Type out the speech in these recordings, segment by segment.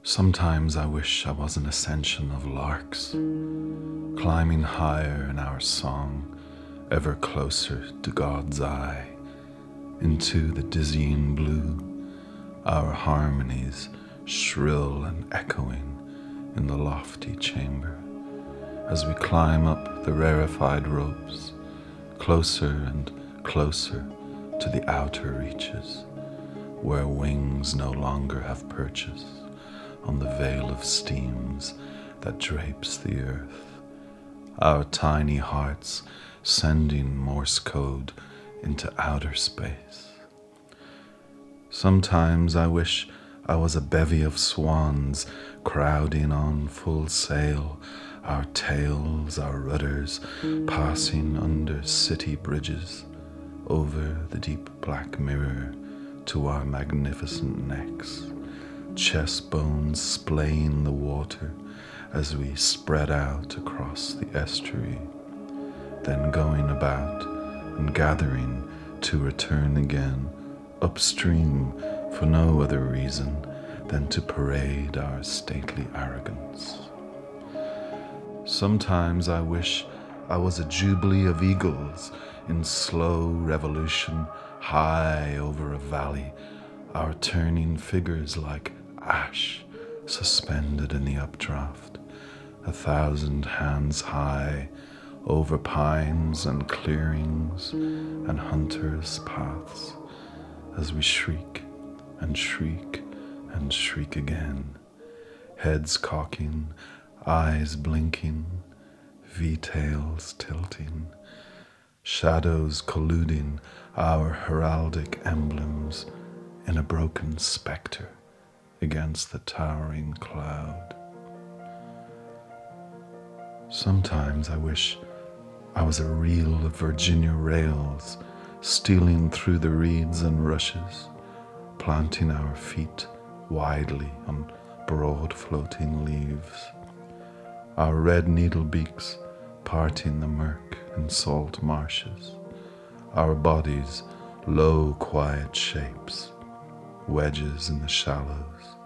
Sometimes I wish I was an ascension of larks, climbing higher in our song, ever closer to God's eye, into the dizzying blue, our harmonies shrill and echoing in the lofty chamber, as we climb up the rarefied ropes, closer and closer to the outer reaches, where wings no longer have purchase on the veil of steams that drapes the earth, our tiny hearts sending Morse code into outer space. Sometimes I wish I was a bevy of swans crowding on full sail, our tails, our rudders, passing under city bridges, over the deep black mirror to our magnificent necks, chest bones splaying the water as we spread out across the estuary, then going about and gathering to return again upstream for no other reason than to parade our stately arrogance. Sometimes I wish I was a jubilee of eagles in slow revolution high over a valley, our turning figures like ash suspended in the updraft, 1,000 hands high over pines and clearings and hunters' paths, as we shriek and shriek and shriek again, heads cocking, eyes blinking, V-tails tilting, shadows colluding our heraldic emblems in a broken spectre against the towering cloud. Sometimes I wish I was a reel of Virginia rails stealing through the reeds and rushes, planting our feet widely on broad floating leaves, our red needle beaks parting the murk in salt marshes, our bodies low quiet shapes, wedges in the shallows,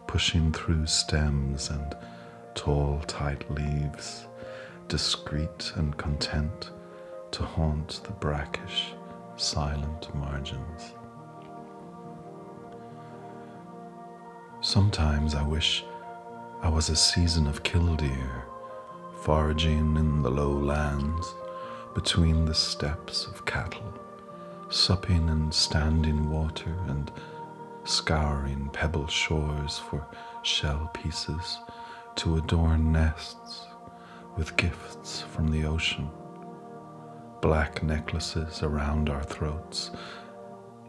pushing through stems and tall tight leaves, discreet and content to haunt the brackish silent margins. Sometimes I wish I was a season of killdeer, foraging in the lowlands between the steps of cattle, supping in standing water and scouring pebble shores for shell pieces to adorn nests with gifts from the ocean, black necklaces around our throats,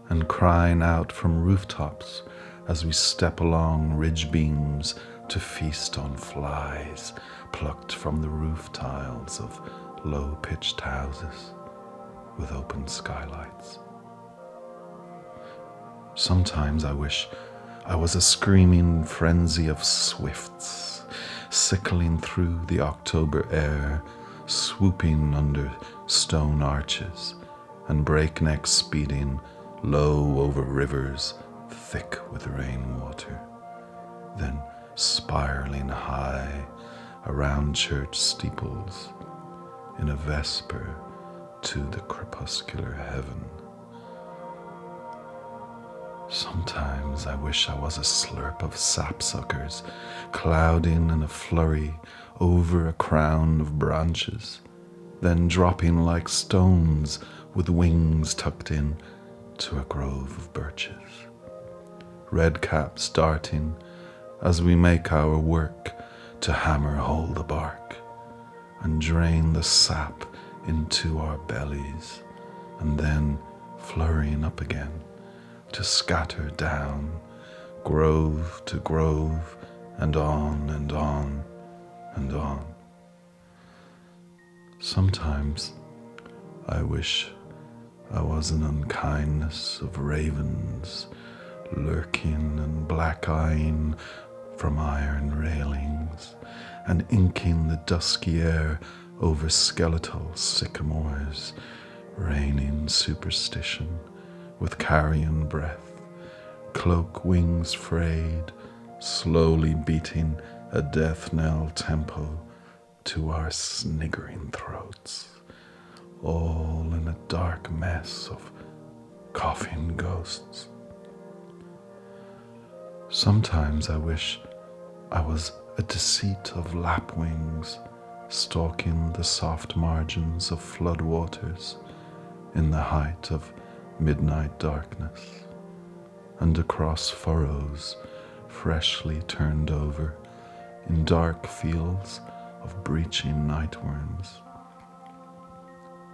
and crying out from rooftops as we step along ridge beams to feast on flies plucked from the roof tiles of low-pitched houses with open skylights. Sometimes I wish I was a screaming frenzy of swifts, sickling through the October air, swooping under stone arches, and breakneck speeding low over rivers thick with rainwater, then spiraling high around church steeples in a vesper to the crepuscular heaven. Sometimes I wish I was a slurp of sapsuckers, clouding in a flurry over a crown of branches, then dropping like stones with wings tucked in to a grove of birches. Red caps darting as we make our work to hammer hole the bark and drain the sap into our bellies, and then flurrying up again to scatter down, grove to grove, and on and on and on. Sometimes I wish I was an unkindness of ravens lurking and black-eyeing from iron railings and inking the dusky air over skeletal sycamores, raining superstition with carrion breath, cloak wings frayed, slowly beating a death knell tempo to our sniggering throats, all in a dark mess of coughing ghosts. Sometimes I wish I was a deceit of lapwings stalking the soft margins of flood waters in the height of midnight darkness, and across furrows freshly turned over in dark fields of breaching nightworms,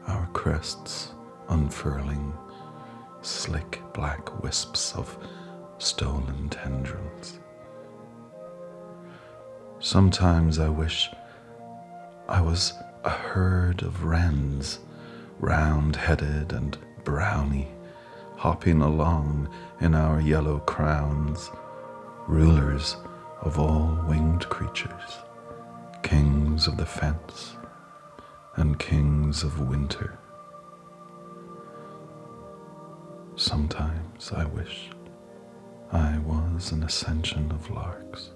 our crests unfurling slick black wisps of stolen tendrils. Sometimes I wish I was a herd of wrens, round-headed and browny, hopping along in our yellow crowns, rulers of all winged creatures, kings of the fence and kings of winter. Sometimes I wish I was an ascension of larks.